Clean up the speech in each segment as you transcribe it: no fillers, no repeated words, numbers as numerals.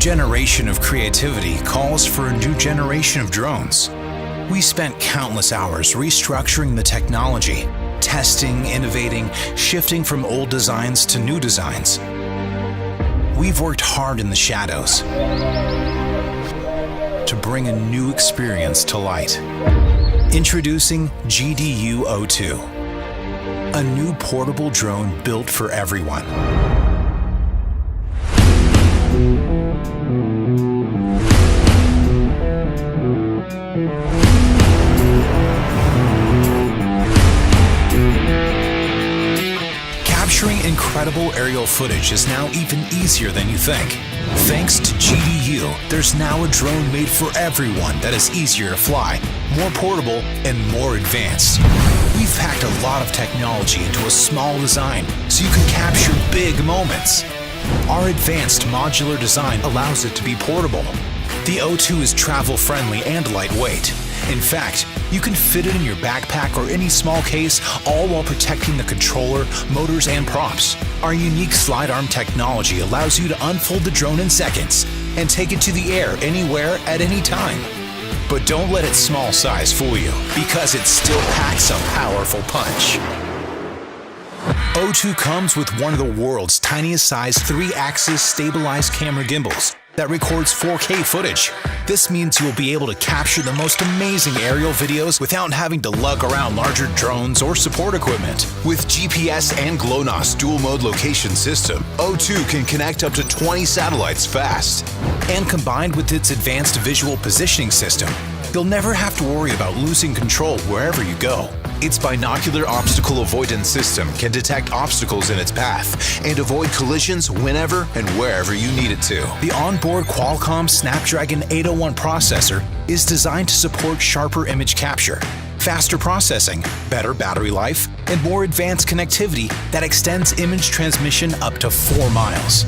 generation of creativity calls for a new generation of drones. We spent countless hours restructuring the technology, testing, innovating, shifting from old designs to new designs. We've worked hard in the shadows to bring a new experience to light. Introducing GDU-02, a new portable drone built for everyone. Capturing incredible aerial footage is now even easier than you think. Thanks to GDU, there's now a drone made for everyone that is easier to fly, more portable, and more advanced. We've packed a lot of technology into a small design so you can capture big moments. Our advanced modular design allows it to be portable. The O2 is travel-friendly and lightweight. In fact, you can fit it in your backpack or any small case, all while protecting the controller, motors, and props. Our unique slide arm technology allows you to unfold the drone in seconds and take it to the air anywhere at any time. But don't let its small size fool you, because it still packs a powerful punch. O2 comes with one of the world's tiniest size 3-axis stabilized camera gimbals that records 4K footage. This means you'll be able to capture the most amazing aerial videos without having to lug around larger drones or support equipment. With GPS and GLONASS dual-mode location system, O2 can connect up to 20 satellites fast. And combined with its advanced visual positioning system, you'll never have to worry about losing control wherever you go. Its binocular obstacle avoidance system can detect obstacles in its path and avoid collisions whenever and wherever you need it to. The onboard Qualcomm Snapdragon 801 processor is designed to support sharper image capture, faster processing, better battery life, and more advanced connectivity that extends image transmission up to 4 miles.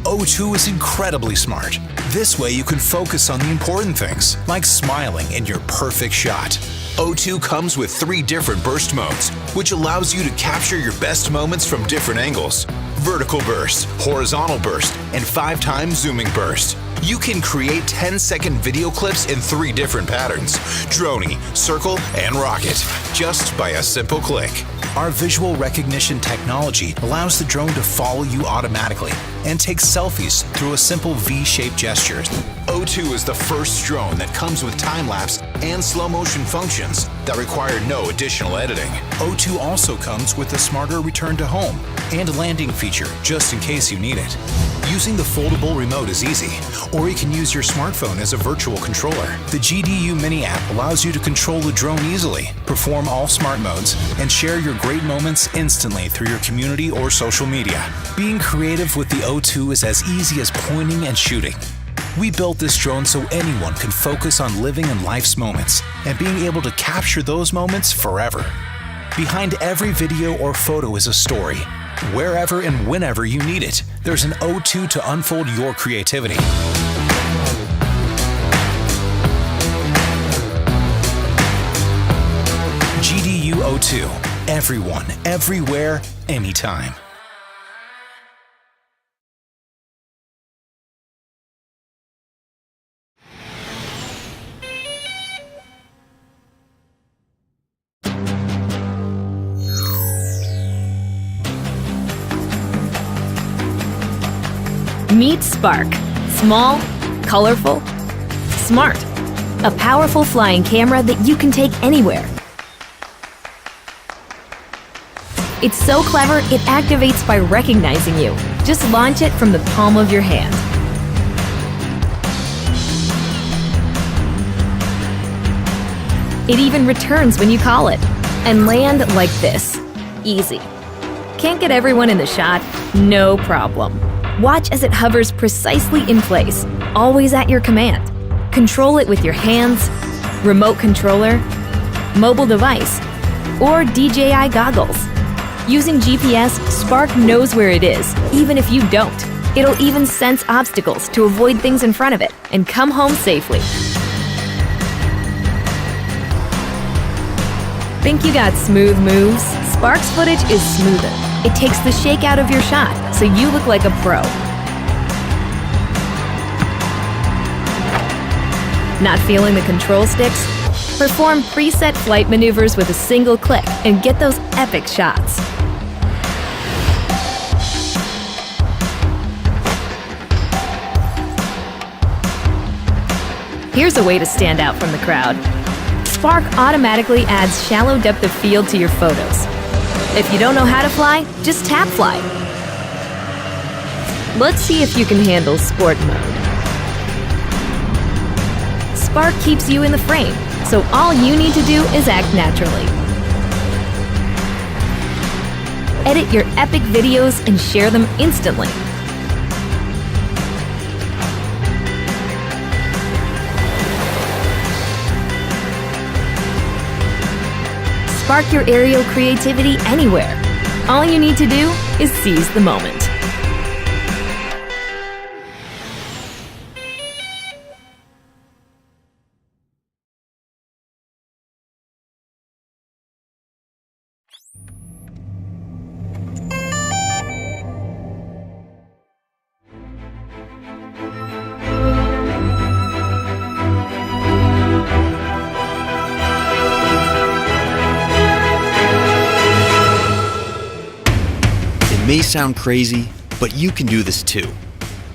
O2 is incredibly smart. This way you can focus on the important things, like smiling in your perfect shot. O2 comes with 3 different burst modes, which allows you to capture your best moments from different angles. Vertical burst, horizontal burst, and 5 times zooming burst. You can create 10-second video clips in 3 different patterns: droney, circle, and rocket, just by a simple click. Our visual recognition technology allows the drone to follow you automatically and take selfies through a simple V-shaped gesture. O2 is the first drone that comes with time-lapse and slow-motion functions that require no additional editing. O2 also comes with a smarter return to home and landing feature just in case you need it. Using the foldable remote is easy, or you can use your smartphone as a virtual controller. The GDU Mini app allows you to control the drone easily, perform all smart modes, and share your great moments instantly through your community or social media. Being creative with the O2 is as easy as pointing and shooting. We built this drone so anyone can focus on living in life's moments and being able to capture those moments forever. Behind every video or photo is a story. Wherever and whenever you need it, there's an O2 to unfold your creativity. GDU O2. Everyone, everywhere, anytime. Meet Spark. Small, colorful, smart. A powerful flying camera that you can take anywhere. It's so clever, it activates by recognizing you. Just launch it from the palm of your hand. It even returns when you call it. And land like this. Easy. Can't get everyone in the shot? No problem. Watch as it hovers precisely in place, always at your command. Control it with your hands, remote controller, mobile device, or DJI goggles. Using GPS, Spark knows where it is, even if you don't. It'll even sense obstacles to avoid things in front of it and come home safely. Think you got smooth moves? Spark's footage is smoother. It takes the shake out of your shot, so you look like a pro. Not feeling the control sticks? Perform preset flight maneuvers with a single click and get those epic shots. Here's a way to stand out from the crowd. Spark automatically adds shallow depth of field to your photos. If you don't know how to fly, just tap fly. Let's see if you can handle sport mode. Spark keeps you in the frame, so all you need to do is act naturally. Edit your epic videos and share them instantly. Spark your aerial creativity anywhere. All you need to do is seize the moment. It may sound crazy, but you can do this too.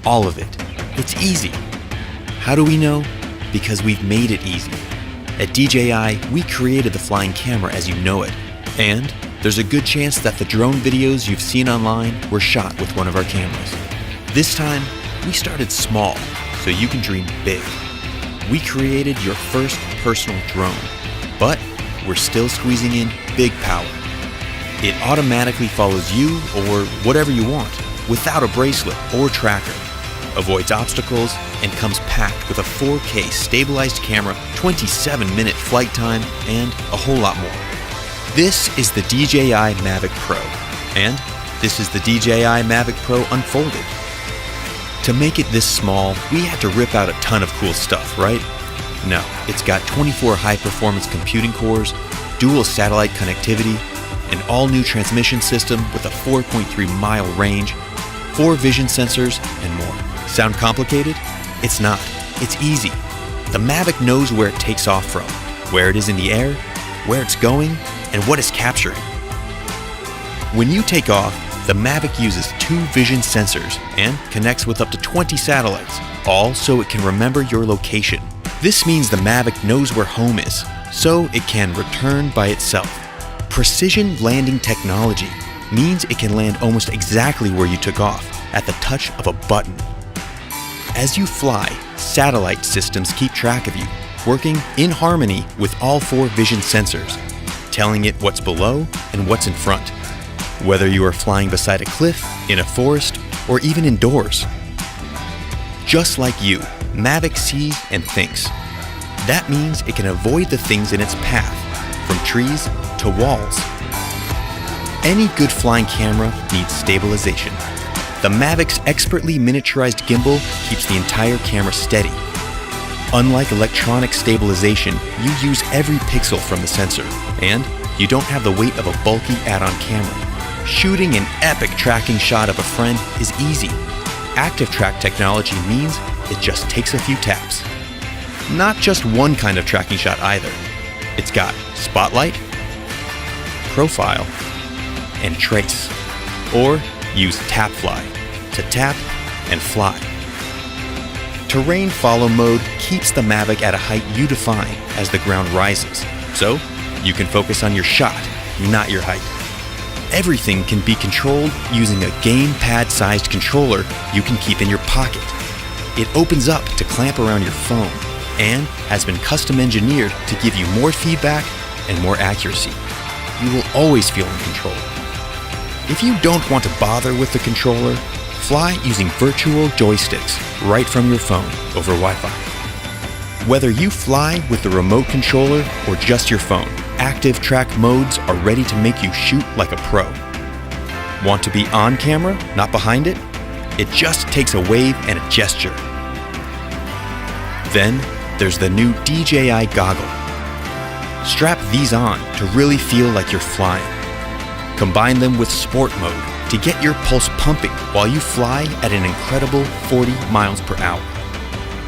All of it. It's easy. How do we know? Because we've made it easy. At DJI, we created the flying camera as you know it. And there's a good chance that the drone videos you've seen online were shot with one of our cameras. This time, we started small, so you can dream big. We created your first personal drone, but we're still squeezing in big power. It automatically follows you or whatever you want without a bracelet or tracker, avoids obstacles, and comes packed with a 4K stabilized camera, 27-minute flight time, and a whole lot more. This is the DJI Mavic Pro, and this is the DJI Mavic Pro Unfolded. To make it this small, we had to rip out a ton of cool stuff, right? No, it's got 24 high-performance computing cores, dual satellite connectivity, an all-new transmission system with a 4.3-mile range, 4 vision sensors, and more. Sound complicated? It's not. It's easy. The Mavic knows where it takes off from, where it is in the air, where it's going, and what it's capturing. When you take off, the Mavic uses 2 vision sensors and connects with up to 20 satellites, all so it can remember your location. This means the Mavic knows where home is, so it can return by itself. Precision landing technology means it can land almost exactly where you took off, at the touch of a button. As you fly, satellite systems keep track of you, working in harmony with all 4 vision sensors, telling it what's below and what's in front, whether you are flying beside a cliff, in a forest, or even indoors. Just like you, Mavic sees and thinks. That means it can avoid the things in its path, from trees to walls. Any good flying camera needs stabilization. The Mavic's expertly miniaturized gimbal keeps the entire camera steady. Unlike electronic stabilization, you use every pixel from the sensor, and you don't have the weight of a bulky add-on camera. Shooting an epic tracking shot of a friend is easy. Active track technology means it just takes a few taps. Not just one kind of tracking shot either. It's got spotlight, profile, and trace. Or use tap fly to tap and fly. Terrain follow mode keeps the Mavic at a height you define as the ground rises, so you can focus on your shot, not your height. Everything can be controlled using a gamepad-sized controller you can keep in your pocket. It opens up to clamp around your phone and has been custom engineered to give you more feedback and more accuracy. You will always feel in control. If you don't want to bother with the controller, fly using virtual joysticks right from your phone over Wi-Fi. Whether you fly with the remote controller or just your phone, active track modes are ready to make you shoot like a pro. Want to be on camera, not behind it? It just takes a wave and a gesture. Then there's the new DJI goggle. Strap these on to really feel like you're flying. Combine them with sport mode to get your pulse pumping while you fly at an incredible 40 miles per hour.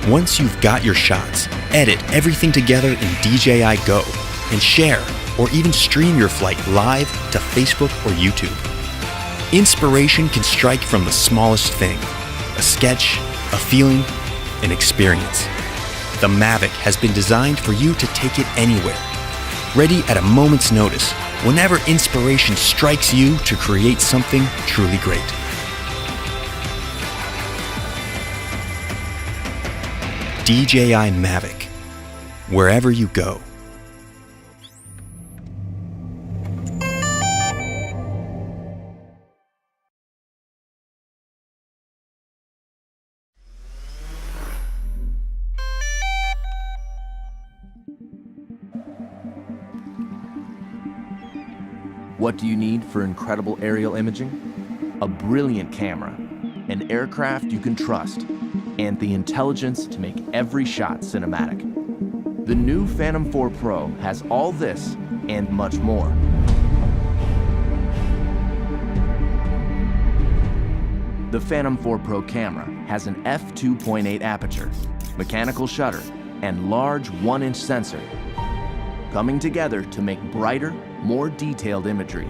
Once you've got your shots, edit everything together in DJI Go and share or even stream your flight live to Facebook or YouTube. Inspiration can strike from the smallest thing: a sketch, a feeling, an experience. The Mavic has been designed for you to take it anywhere, ready at a moment's notice, whenever inspiration strikes you to create something truly great. DJI Mavic, wherever you go. What do you need for incredible aerial imaging? A brilliant camera, an aircraft you can trust, and the intelligence to make every shot cinematic. The new Phantom 4 Pro has all this and much more. The Phantom 4 Pro camera has an f2.8 aperture, mechanical shutter, and large 1-inch sensor, coming together to make brighter, more detailed imagery.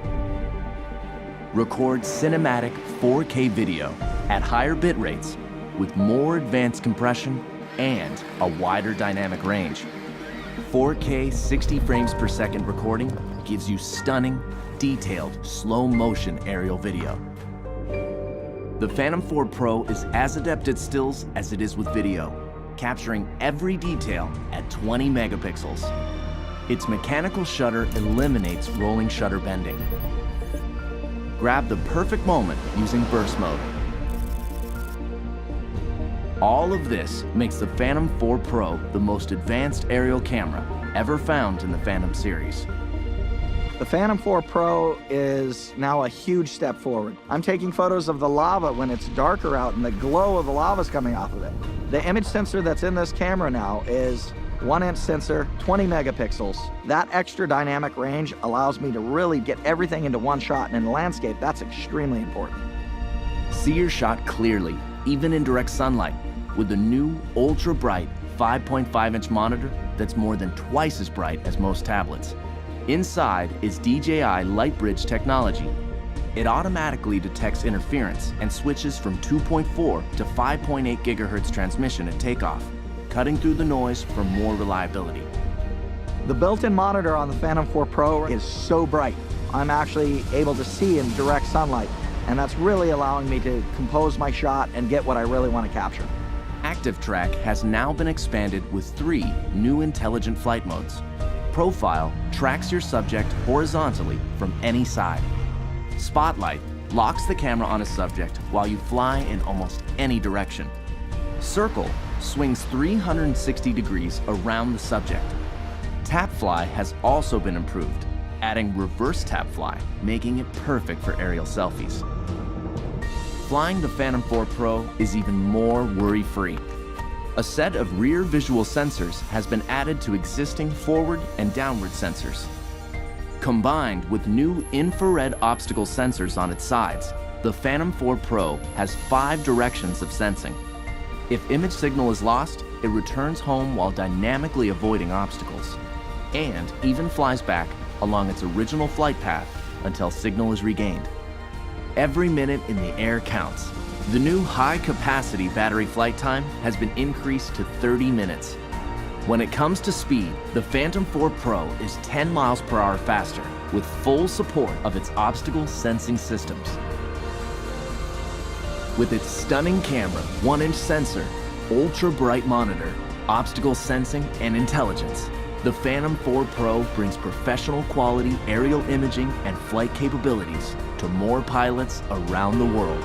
Record cinematic 4K video at higher bit rates with more advanced compression and a wider dynamic range. 4K 60 frames per second recording gives you stunning, detailed, slow motion aerial video. The Phantom 4 Pro is as adept at stills as it is with video, capturing every detail at 20 megapixels. Its mechanical shutter eliminates rolling shutter bending. Grab the perfect moment using burst mode. All of this makes the Phantom 4 Pro the most advanced aerial camera ever found in the Phantom series. The Phantom 4 Pro is now a huge step forward. I'm taking photos of the lava when it's darker out and the glow of the lava is coming off of it. The image sensor that's in this camera now is 1-inch sensor, 20 megapixels. That extra dynamic range allows me to really get everything into one shot, and in the landscape, that's extremely important. See your shot clearly, even in direct sunlight, with the new ultra-bright 5.5-inch monitor that's more than twice as bright as most tablets. Inside is DJI LightBridge technology. It automatically detects interference and switches from 2.4 to 5.8 gigahertz transmission at takeoff, cutting through the noise for more reliability. The built-in monitor on the Phantom 4 Pro is so bright. I'm actually able to see in direct sunlight, and that's really allowing me to compose my shot and get what I really want to capture. Active Track has now been expanded with 3 new intelligent flight modes. Profile tracks your subject horizontally from any side. Spotlight locks the camera on a subject while you fly in almost any direction. Circle swings 360 degrees around the subject. Tap Fly has also been improved, adding reverse tap fly, making it perfect for aerial selfies. Flying the Phantom 4 Pro is even more worry-free. A set of rear visual sensors has been added to existing forward and downward sensors. Combined with new infrared obstacle sensors on its sides, the Phantom 4 Pro has 5 directions of sensing. If image signal is lost, it returns home while dynamically avoiding obstacles, and even flies back along its original flight path until signal is regained. Every minute in the air counts. The new high-capacity battery flight time has been increased to 30 minutes. When it comes to speed, the Phantom 4 Pro is 10 miles per hour faster with full support of its obstacle sensing systems. With its stunning camera, 1-inch sensor, ultra-bright monitor, obstacle sensing, and intelligence, the Phantom 4 Pro brings professional quality aerial imaging and flight capabilities to more pilots around the world.